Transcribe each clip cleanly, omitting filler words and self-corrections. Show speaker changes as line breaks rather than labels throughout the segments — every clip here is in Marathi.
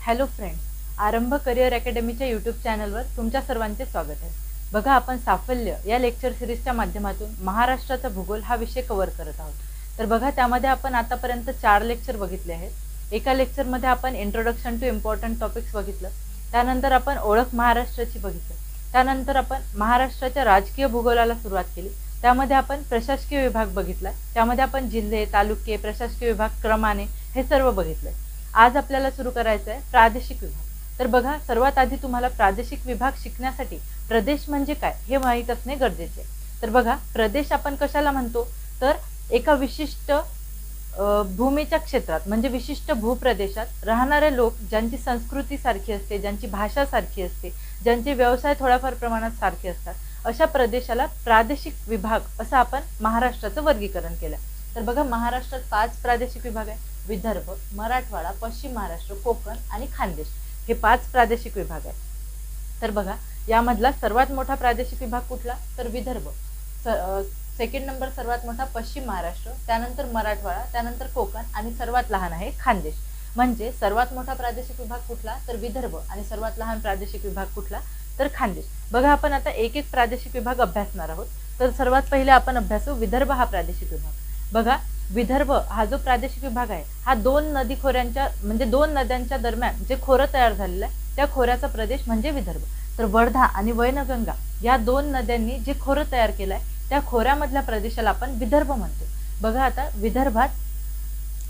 हॅलो फ्रेंड्स, आरंभ करिअर अकॅडमीच्या यूट्यूब चॅनलवर तुमच्या सर्वांचे स्वागत आहे। बघा, आपण साफल्य या लेक्चर सिरीजच्या माध्यमातून महाराष्ट्राचा भूगोल हा विषय कव्हर करत आहोत। तर बघा, त्यामध्ये आपण आतापर्यंत 4 लेक्चर बघितले आहेत। एका लेक्चरमध्ये आपण इंट्रोडक्शन टू इम्पॉर्टंट टॉपिक्स बघितलं, त्यानंतर आपण ओळख महाराष्ट्राची बघितलं, त्यानंतर आपण महाराष्ट्राच्या राजकीय भूगोलाला सुरुवात केली, त्यामध्ये आपण प्रशासकीय विभाग बघितला, त्यामध्ये आपण जिल्हे, तालुके, प्रशासकीय विभाग क्रमाने हे सर्व बघितले। आज आपल्याला सुरू करायचं आहे प्रादेशिक विभाग। तर बघा, सर्वात आधी तुम्हाला प्रादेशिक विभाग शिकण्यासाठी प्रदेश म्हणजे काय हे माहीत असणे गरजेचे आहे। तर बघा, प्रदेश आपण कशाला म्हणतो, तर एका विशिष्ट भूमीच्या क्षेत्रात म्हणजे विशिष्ट भूप्रदेशात राहणारे लोक ज्यांची संस्कृती सारखी असते, ज्यांची भाषा सारखी असते, ज्यांचे व्यवसाय थोड्याफार प्रमाणात सारखे असतात, अशा प्रदेशाला प्रादेशिक विभाग असं आपण महाराष्ट्राचं वर्गीकरण केलं। तर बघा, महाराष्ट्रात 5 प्रादेशिक विभाग आहे। विदर्भ, मराठवाडा, पश्चिम महाराष्ट्र, कोकण आणि खानदेश हे 5 प्रादेशिक विभाग आहेत। तर बघा, यामधला सर्वात मोठा प्रादेशिक विभाग कुठला, तर विदर्भ, सेकंड नंबर सर्वात मोठा पश्चिम महाराष्ट्र, त्यानंतर मराठवाडा, त्यानंतर कोकण आणि सर्वात लहान आहे खानदेश। म्हणजे सर्वात मोठा प्रादेशिक विभाग कुठला, तर विदर्भ, आणि सर्वात लहान प्रादेशिक विभाग कुठला, तर खानदेश। बघा, आपण आता एक एक प्रादेशिक विभाग अभ्यासणार आहोत। तर सर्वात पहिले आपण अभ्यासू विदर्भ हा प्रादेशिक विभाग। बघा, विदर्भ हा जो प्रादेशिक विभाग आहे हा 2 नदी खोऱ्यांच्या म्हणजे 2 नद्यांच्या दरम्यान जे खोरं तयार झालेलं आहे त्या खोऱ्याचा प्रदेश म्हणजे विदर्भ। तर वर्धा आणि वैनगंगा या 2 नद्यांनी जे खोरं तयार केलं आहे त्या खोऱ्यामधल्या प्रदेशाला आपण विदर्भ म्हणतो। बघा, आता विदर्भात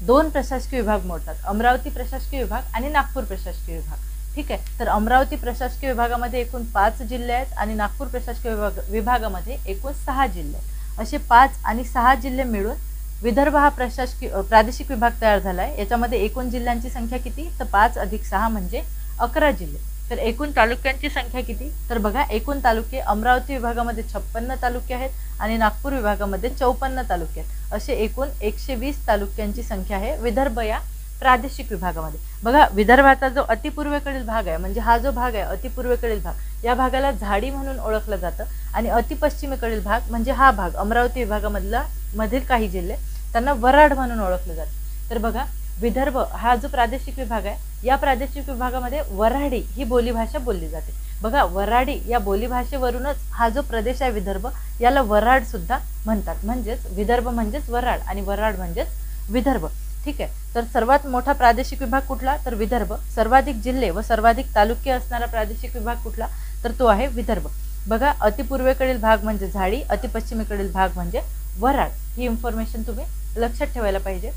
2 प्रशासकीय विभाग मोडतात, अमरावती प्रशासकीय विभाग आणि नागपूर प्रशासकीय विभाग। ठीक आहे, तर अमरावती प्रशासकीय विभागामध्ये एकूण 5 जिल्हे आहेत आणि नागपूर प्रशासकीय विभागामध्ये एकूण 6 जिल्हे आहेत। असे 5 आणि 6 जिल्हे मिळून विदर्भ हा प्रादेशिक विभाग तयार झाला आहे। याच्यामध्ये एकूण जिल्ह्यांची संख्या किती, तर 5 अधिक 6 म्हणजे 11 जिल्हे। तर एकूण तालुक्यांची संख्या किती, तर बघा, एकूण तालुके अमरावती विभागामध्ये 56 तालुके आहेत आणि नागपूर विभागामध्ये 54 तालुके आहेत। असे एकूण 120 तालुक्यांची संख्या आहे विदर्भ या प्रादेशिक विभागामध्ये। बघा, विदर्भाचा जो अतिपूर्वेकडील भाग आहे म्हणजे हा जो भाग आहे अतिपूर्वेकडील भाग, या भागाला झाडी म्हणून ओळखलं जातं आणि अतिपश्चिमेकडील भाग म्हणजे हा भाग अमरावती विभागामधील काही जिल्हे त्यांना वराड म्हणून ओळखलं जातं। तर बघा, विदर्भ हा जो प्रादेशिक विभाग आहे या प्रादेशिक विभागामध्ये वऱ्हाडी ही बोलीभाषा बोलली जाते। बघा, वऱ्हाडी या बोलीभाषेवरूनच हा जो प्रदेश आहे विदर्भ याला वऱ्हाड सुद्धा म्हणतात। म्हणजेच विदर्भ म्हणजेच वऱ्हाड आणि वऱ्हाड म्हणजेच विदर्भ। ठीक आहे, तर सर्वात मोठा प्रादेशिक विभाग कुठला, तर विदर्भ। सर्वाधिक जिल्हे व सर्वाधिक तालुके असणारा प्रादेशिक विभाग कुठला, तर तो आहे विदर्भ। बघा, अतिपूर्वेकडील भाग म्हणजे झाडी, अतिपश्चिमेकडील भाग म्हणजे वऱ्हाड। ही इन्फॉर्मेशन तुम्ही लक्षात ठेवायला पाहिजे।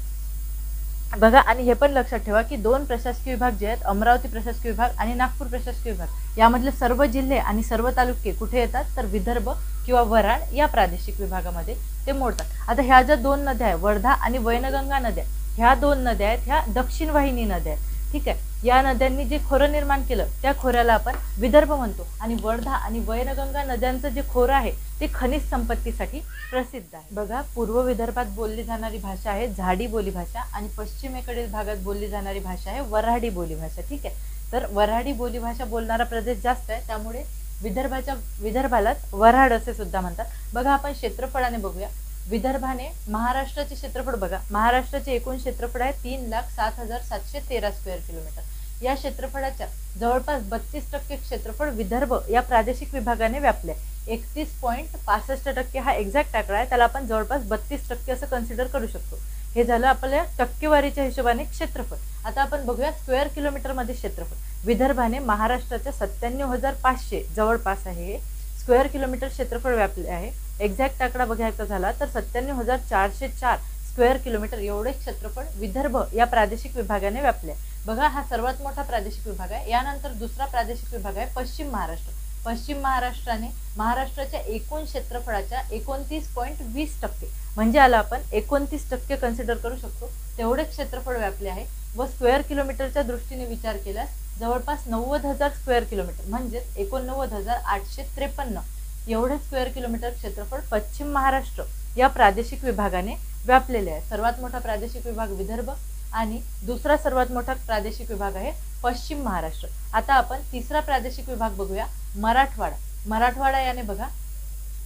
बघा, आणि हे पण लक्षात ठेवा की 2 प्रशासकीय विभाग जे आहेत अमरावती प्रशासकीय विभाग आणि नागपूर प्रशासकीय विभाग यामधले सर्व जिल्हे आणि सर्व तालुके कुठे येतात, तर विदर्भ किंवा वऱ्हाड या प्रादेशिक विभागामध्ये ते मोडतात। आता ह्या ज्या 2 नद्या आहेत वर्धा आणि वैनगंगा नद्या, ह्या 2 नद्या आहेत ह्या दक्षिण वाहिनी नद्या आहेत। ठीक आहे, या नद्यांनी जे खोरं निर्माण केलं त्या खोऱ्याला आपण विदर्भ म्हणतो आणि वर्धा आणि वैनगंगा नद्यांचं जे खोरं आहे ते खनिज संपत्तीसाठी प्रसिद्ध आहे। बघा, पूर्व विदर्भात बोलली जाणारी भाषा आहे झाडी बोलीभाषा आणि पश्चिमेकडील भागात बोलली जाणारी भाषा आहे वऱ्हाडी बोलीभाषा। ठीक आहे, तर वऱ्हाडी बोलीभाषा बोलणारा प्रदेश जास्त आहे त्यामुळे विदर्भालाच वऱ्हाड असे सुद्धा म्हणतात। बघा, आपण क्षेत्रफळाने बघूया। विदर्भाने महाराष्ट्राचे क्षेत्रफळ बघा, महाराष्ट्राचे एकूण क्षेत्रफळ आहे 3,07,713 स्क्वेअर किलोमीटर। या क्षेत्रफळाच्या जवळपास 32% क्षेत्रफळ विदर्भ या प्रादेशिक विभागाने व्यापले। 31.65% हा एक्झॅक्ट आकडा आहे, त्याला आपण जवळपास 32% असं कन्सिडर करू शकतो। हे झालं आपल्या टक्केवारीच्या हिशोबाने क्षेत्रफळ। आता आपण बघूया स्क्वेअर किलोमीटर मध्ये क्षेत्रफळ। विदर्भाने महाराष्ट्राच्या 97,500 जवळपास आहे स्क्वेअर किलोमीटर क्षेत्रफळ व्यापले आहे। एक्झॅक्ट आकडा बघायचा झाला तर 97,404 स्क्वेअर किलोमीटर एवढे क्षेत्रफळ विदर्भ या प्रादेशिक विभागाने व्यापले। बघा, हा सर्वात मोठा प्रादेशिक विभाग आहे। यानंतर दुसरा प्रादेशिक विभाग आहे पश्चिम महाराष्ट्र। पश्चिम महाराष्ट्राने महाराष्ट्राच्या एकूण क्षेत्रफळाच्या 29.20% म्हणजे आला आपण 29% कन्सिडर करू शकतो तेवढे क्षेत्रफळ व्यापले आहे व स्क्वेअर किलोमीटरच्या दृष्टीने विचार केल्यास जवळपास 90,000 स्क्वेअर किलोमीटर म्हणजेच 89,853 एवढे स्क्वेअर किलोमीटर क्षेत्रफळ पश्चिम महाराष्ट्र या प्रादेशिक विभागाने व्यापलेले आहे। सर्वात मोठा प्रादेशिक विभाग विदर्भ आणि दुसरा सर्वात मोठा प्रादेशिक विभाग आहे पश्चिम महाराष्ट्र। आता आपण तिसरा प्रादेशिक विभाग बघूया, मराठवाडा। मराठवाडा याने बघा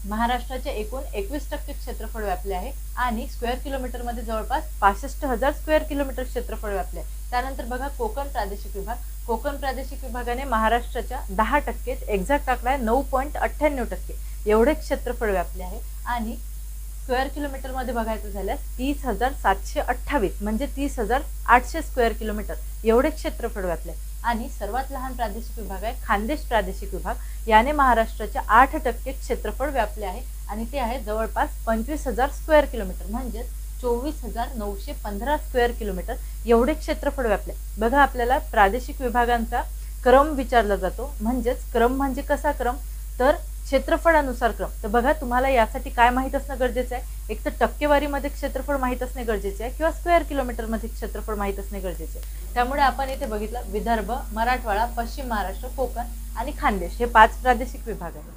महाराष्ट्राचे एकूण 21% क्षेत्रफळ व्यापले आहे आणि स्क्वेअर किलोमीटर मध्ये जवळपास 65,000 स्क्वेअर किलोमीटर क्षेत्रफळ व्यापले आहे। त्यानंतर बघा कोकण प्रादेशिक विभाग। कोकण प्रादेशिक विभागाने महाराष्ट्राच्या 10%, एक्झॅक्ट आकडा आहे 9.98% एवढे क्षेत्रफळ व्यापले आहे आणि स्क्वेअर किलोमीटर मध्ये बघायचं झाल्यास 30,728 म्हणजे 30,800 स्क्वेअर किलोमीटर एवढे क्षेत्रफळ व्यापले आणि सर्वात लहान प्रादेशिक विभाग आहे खानदेश प्रादेशिक विभाग, याने महाराष्ट्राच्या 8% क्षेत्रफळ व्यापले आहे आणि ते आहे जवळपास 25,000 स्क्वेअर किलोमीटर म्हणजे 24,915 स्क्वेअर किलोमीटर एवढे क्षेत्रफळ व्यापले। बघा आपल्याला प्रादेशिक विभागांचा क्रम विचारला जातो, म्हणजेच क्रम म्हणजे कसा क्रम तर क्षेत्रफळानुसार क्रम। तर बघा तुम्हाला यासाठी काय माहित असणं गरजेचं आहे, एक तर टक्केवारीमध्ये क्षेत्रफळ माहित असणे गरजेचे आहे किंवा स्क्वेअर किलोमीटर मध्ये क्षेत्रफळ माहित असणे गरजेचे आहे। त्यामुळे आपण इथे बघितलं विदर्भ, मराठवाडा, पश्चिम महाराष्ट्र, कोकण आणि खानदेश हे 5 प्रादेशिक विभाग आहेत।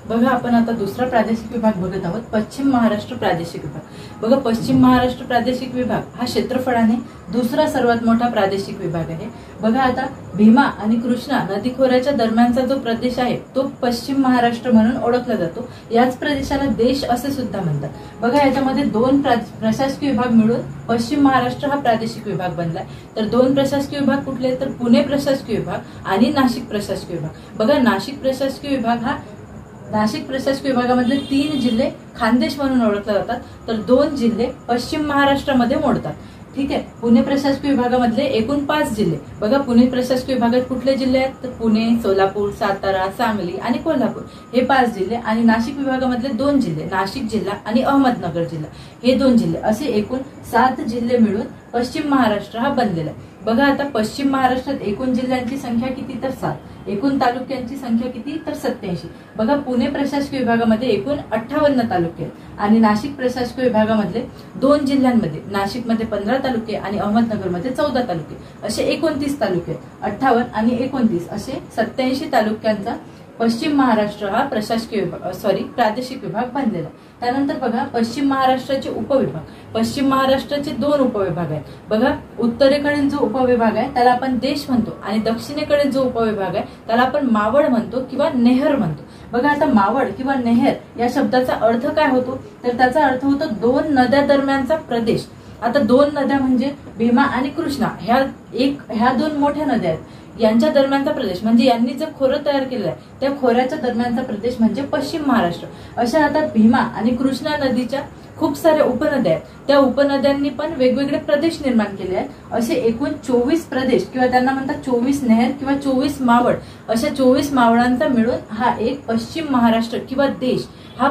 बघा आपण आता दुसरा प्रादेशिक विभाग बघत आहोत, पश्चिम महाराष्ट्र प्रादेशिक विभाग। बघा पश्चिम महाराष्ट्र प्रादेशिक विभाग हा क्षेत्रफळाने दुसरा सर्वात मोठा प्रादेशिक विभाग आहे। बघा आता भीमा आणि कृष्णा नदी खोऱ्याच्या दरम्यानचा जो प्रदेश आहे तो पश्चिम महाराष्ट्र म्हणून ओळखला जातो। याच प्रदेशाला देश असे सुद्धा म्हणतात। बघा याच्यामध्ये 2 प्रशासकीय विभाग मिळून पश्चिम महाराष्ट्र हा प्रादेशिक विभाग बनलाय। तर 2 प्रशासकीय विभाग कुठले तर पुणे प्रशासकीय विभाग आणि नाशिक प्रशासकीय विभाग। बघा नाशिक प्रशासकीय विभाग हा नाशिक प्रशासकीय विभागामधले 3 जिल्हे खानदेश म्हणून ओळखले जातात, तर 2 जिल्हे पश्चिम महाराष्ट्रामध्ये मोडतात। ठीक आहे, पुणे प्रशासकीय विभागामधले एकूण 5 जिल्हे। बघा पुणे प्रशासकीय विभागात कुठले जिल्हे आहेत तर पुणे, सोलापूर, सातारा, सांगली आणि कोल्हापूर हे 5 जिल्हे आणि नाशिक विभागामधले 2 जिल्हे नाशिक जिल्हा आणि अहमदनगर जिल्हा हे 2 जिल्हे असे एकूण 7 जिल्हे मिळून पश्चिम महाराष्ट्र हा बनलेला आहे। बघा आता पश्चिम महाराष्ट्रात एकूण जिल्ह्यांची संख्या किती तर 7, एकूण तालुक्यांची संख्या किती तर 87। बघा पुणे प्रशासकीय विभागामध्ये एकूण 58 तालुके आणि नाशिक प्रशासकीय विभागामधले 2 जिल्ह्यांमध्ये नाशिकमध्ये 15 तालुके आणि अहमदनगरमध्ये 14 तालुके असे 29 तालुके, 58 आणि 29 असे 87 तालुक्यांचा पश्चिम महाराष्ट्र हा प्रादेशिक विभाग बनलेला आहे। त्यानंतर बघा पश्चिम महाराष्ट्राचे उपविभाग, पश्चिम महाराष्ट्राचे 2 उपविभाग आहेत। बघा उत्तरेकडील जो उपविभाग आहे त्याला आपण देश म्हणतो आणि दक्षिणेकडील जो उपविभाग आहे त्याला आपण मावळ म्हणतो किंवा नेहर म्हणतो। बघा आता मावळ किंवा नेहर या शब्दाचा अर्थ काय होतो तर त्याचा अर्थ होतो 2 नद्या दरम्यानचा प्रदेश। आता 2 नद्या म्हणजे भीमा आणि कृष्णा ह्या 2 मोठ्या नद्या आहेत, यांच्या दरम्यानचा प्रदेश म्हणजे यांनी जे खोरं तयार केलं आहे त्या खोऱ्याच्या दरम्यानचा प्रदेश म्हणजे पश्चिम महाराष्ट्र। अशा आता भीमा आणि कृष्णा नदीच्या खूप साऱ्या उपनद्या आहेत, त्या उपनद्यांनी पण वेगवेगळे प्रदेश निर्माण केले आहेत। असे एकूण 24 प्रदेश किंवा त्यांना म्हणतात 24 नहर किंवा 24 मावळ, अशा 24 मावळांचा मिळून हा एक पश्चिम महाराष्ट्र किंवा देश हा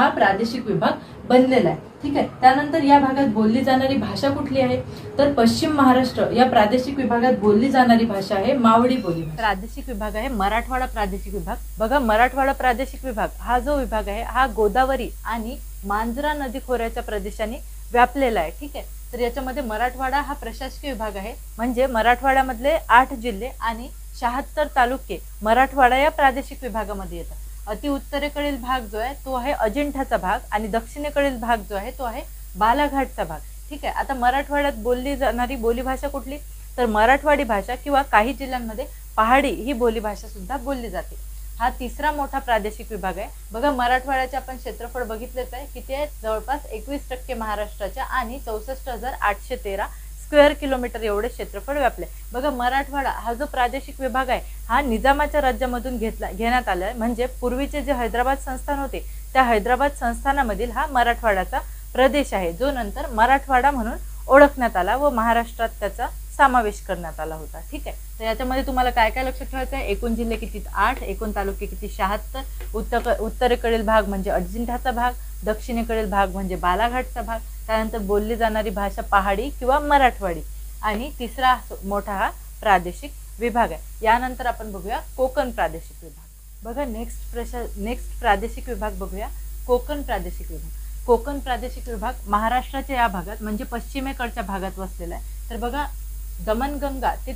प्रादेशिक विभाग बनलेला आहे। ठीक आहे, त्यानंतर या भागात बोलली जाणारी भाषा कुठली आहे तर पश्चिम महाराष्ट्र या प्रादेशिक विभागात बोलली जाणारी भाषा आहे मावळी बोली। प्रादेशिक विभाग आहे मराठवाडा प्रादेशिक विभाग। बघा मराठवाडा प्रादेशिक विभाग हा जो विभाग आहे हा गोदावरी आणि मांजरा नदी खोऱ्याच्या प्रदेशाने व्यापलेला आहे। ठीक आहे, तर याच्यामध्ये मराठवाडा हा प्रशासकीय विभाग आहे, म्हणजे मराठवाड्यामधले 8 जिल्हे आणि 76 तालुके मराठवाडा या प्रादेशिक विभागामध्ये येतात। अति उत्तरेकडील भाग जो आहे तो आहे अजिंठाचा भाग आणि दक्षिणेकडील भाग जो आहे तो आहे बालाघाटचा भाग। ठीक आहे, आता मराठवाड्यात बोलली जाणारी बोलीभाषा कुठली तर मराठवाडी भाषा किंवा काही जिल्ह्यांमध्ये पहाडी ही बोलीभाषा सुद्धा बोलली जाते। हा तिसरा मोठा प्रादेशिक विभाग आहे। बघा मराठवाड्याचे आपण क्षेत्रफळ बघितलेच आहे, किती आहे जवळपास 21% महाराष्ट्राच्या आणि 64,813 स्क्वेअर किलोमीटर एवढे क्षेत्रफळ व्यापले। बघा मराठवाडा हा जो प्रादेशिक विभाग आहे हा निजामाच्या राज्यामधून घेण्यात आलाय, म्हणजे पूर्वीचे जे हैदराबाद संस्थान होते त्या हैदराबाद संस्थानामधील हा मराठवाड्याचा प्रदेश आहे, जो नंतर मराठवाडा म्हणून ओळखण्यात आला व महाराष्ट्रात त्याचा समावेश करण्यात आला होता। ठीक आहे, तर याच्यामध्ये तुम्हाला काय काय लक्षात ठेवायचं आहे, एकूण जिल्हे किती 8, एकूण तालुके किती 76, उत्तरेकडील भाग म्हणजे अजिंठाचा भाग, दक्षिणेकडील भाग म्हणजे बालाघाटचा भाग, त्यानंतर बोलली जाणारी भाषा पहाडी किंवा मराठवाडी आणि तिसरा मोठा हा प्रादेशिक विभाग आहे। यानंतर आपण बघूया कोकण प्रादेशिक विभाग। बघा नेक्स्ट प्रादेशिक विभाग बघूया कोकण प्रादेशिक विभाग। कोकण प्रादेशिक विभाग महाराष्ट्राच्या या भागात म्हणजे पश्चिमेकडच्या भागात वसलेला आहे। तर बघा दमणगंगा ते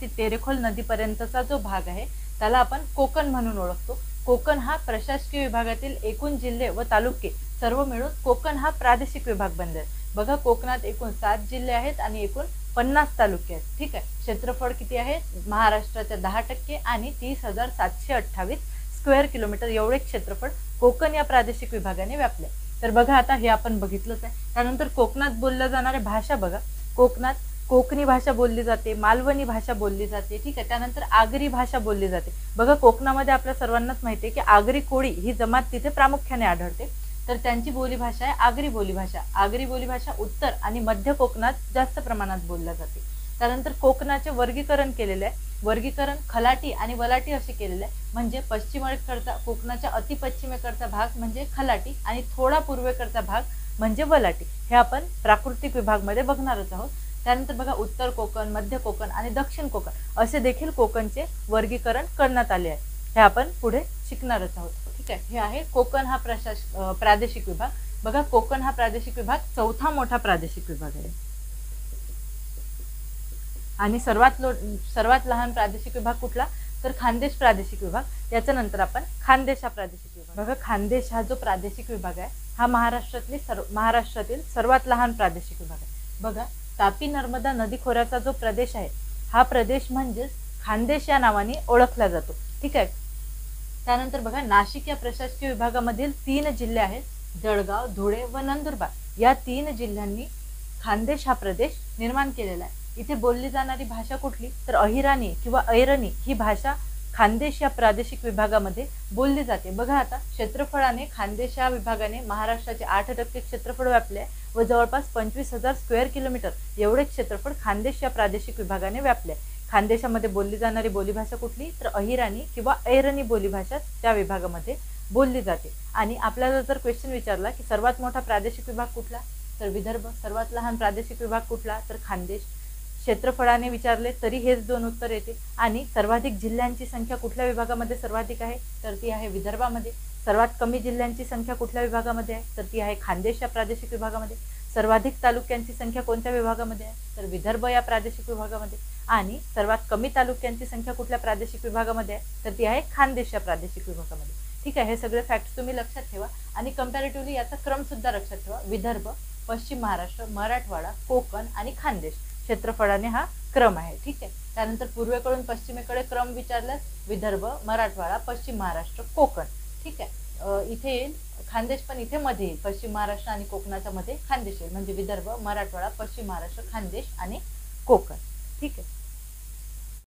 तेरेखोल नदीपर्यंतचा जो भाग आहे त्याला आपण कोकण म्हणून ओळखतो। कोकण हा प्रशासकीय विभागातील एकूण जिल्हे व तालुके सर्व मिळून कोकण हा प्रादेशिक विभाग बनले। बघा कोकणात एकूण 7 जिल्हे आहेत आणि एकूण 50 तालुके आहेत। ठीक आहे, क्षेत्रफळ किती आहे महाराष्ट्राच्या 10% आणि 30,728 स्क्वेअर किलोमीटर एवढे क्षेत्रफळ कोकण या प्रादेशिक विभागाने व्यापले। तर बघा आता हे आपण बघितलंच आहे। त्यानंतर कोकणात बोलल्या जाणाऱ्या भाषा बघा, कोकणात कोकणी भाषा बोलली जाते, मालवणी भाषा बोलली जाते, ठीक आहे। त्यानंतर आगरी भाषा बोलली जाते। बघा कोकणामध्ये आपल्या सर्वांनाच माहिती आहे की आगरी कोळी ही जमात तिथे प्रामुख्याने आढळते, तर त्यांची बोलीभाषा आहे आगरी बोलीभाषा। आगरी बोलीभाषा उत्तर आणि मध्य कोकणात जास्त प्रमाणात बोलली जाते। त्यानंतर कोकणाचे वर्गीकरण केलेले आहे, वर्गीकरण खलाटी आणि वलाटी असे केलेले आहे। म्हणजे पश्चिमेकडचा कोकणाच्या अति पश्चिमेकडचा भाग म्हणजे खलाटी आणि थोडा पूर्वेकडचा भाग म्हणजे वलाटी, हे आपण प्राकृतिक विभागमध्ये बघणारच आहोत। त्यानंतर बघा उत्तर कोकण, मध्य कोकण आणि दक्षिण कोकण असे देखील कोकणचे वर्गीकरण करण्यात आले आहे, हे आपण पुढे शिकणारच आहोत, ठीक आहे। हे आहे कोकण हा प्रादेशिक विभाग। बघा कोकण हा प्रादेशिक विभाग चौथा मोठा प्रादेशिक विभाग आहे आणि सर्वात लहान प्रादेशिक विभाग कुठला, तर खानदेश प्रादेशिक विभाग। याच्या नंतर आपण खानदेश हा प्रादेशिक विभाग। बघा खानदेश हा जो प्रादेशिक विभाग आहे हा महाराष्ट्रातील सर्वात लहान प्रादेशिक विभाग आहे। बघा तापी नर्मदा नदी खोऱ्याचा जो प्रदेश आहे हा प्रदेश म्हणजे खानदेश या नावाने ओळखला जातो, ठीक आहे। त्यानंतर बघा नाशिक या प्रशासकीय विभागामधील 3 जिल्हे आहेत, जळगाव, धुळे व नंदुरबार। या 3 जिल्ह्यांनी खानदेश हा प्रदेश निर्माण केलेला आहे। इथे बोलली जाणारी भाषा कुठली, तर अहिराणी किंवा ऐरणी ही भाषा खानदेश या प्रादेशिक विभागामध्ये बोलली जाते। बघा आता क्षेत्रफळाने खानदेश या विभागाने महाराष्ट्राचे 8% क्षेत्रफळ व्यापले व जवळपास 25,000 स्क्वेअर किलोमीटर एवढे क्षेत्रफळ खानदेश या प्रादेशिक विभागाने व्यापले। खानदेशामध्ये बोलली जाणारी बोलीभाषा कुठली, तर अहिराणी किंवा ऐरणी बोलीभाषा त्या विभागामध्ये बोलली जाते। आणि आपल्याला जर क्वेश्चन विचारला की सर्वात मोठा प्रादेशिक विभाग कुठला, तर विदर्भ। सर्वात लहान प्रादेशिक विभाग कुठला, तर खानदेश। क्षेत्रफळाने विचारले तरी हेच 2 उत्तर येतील। आणि सर्वाधिक जिल्ह्यांची संख्या कुठल्या विभागामध्ये सर्वाधिक आहे, तर ती आहे विदर्भामध्ये। सर्वात कमी जिल्ह्यांची संख्या कुठल्या विभागामध्ये आहे, तर ती आहे खानदेश या प्रादेशिक विभागामध्ये। सर्वाधिक तालुक्यांची संख्या कोणत्या विभागामध्ये आहे, तर विदर्भ या प्रादेशिक विभागामध्ये। आणि सर्वात कमी तालुक्यांची संख्या कुठल्या प्रादेशिक विभागामध्ये आहे, तर ती आहे खानदेश या प्रादेशिक विभागामध्ये, ठीक आहे। हे सगळे फॅक्ट्स तुम्ही लक्षात ठेवा आणि कंपॅरेटिव्हली याचा क्रम सुद्धा लक्षात ठेवा। विदर्भ, पश्चिम महाराष्ट्र, मराठवाडा, कोकण आणि खानदेश क्षेत्रफळाने हा क्रम आहे, ठीक आहे। त्यानंतर पूर्वेकडून पश्चिमेकडे क्रम विचारल्यास विदर्भ, मराठवाडा, पश्चिम महाराष्ट्र, कोकण, ठीक आहे। इथे येईल खानदेश पण इथे मध्ये येईल, पश्चिम महाराष्ट्र आणि कोकणाच्या मध्ये खानदेश येईल, म्हणजे विदर्भ, मराठवाडा, पश्चिम महाराष्ट्र, खानदेश आणि कोकण, ठीक आहे।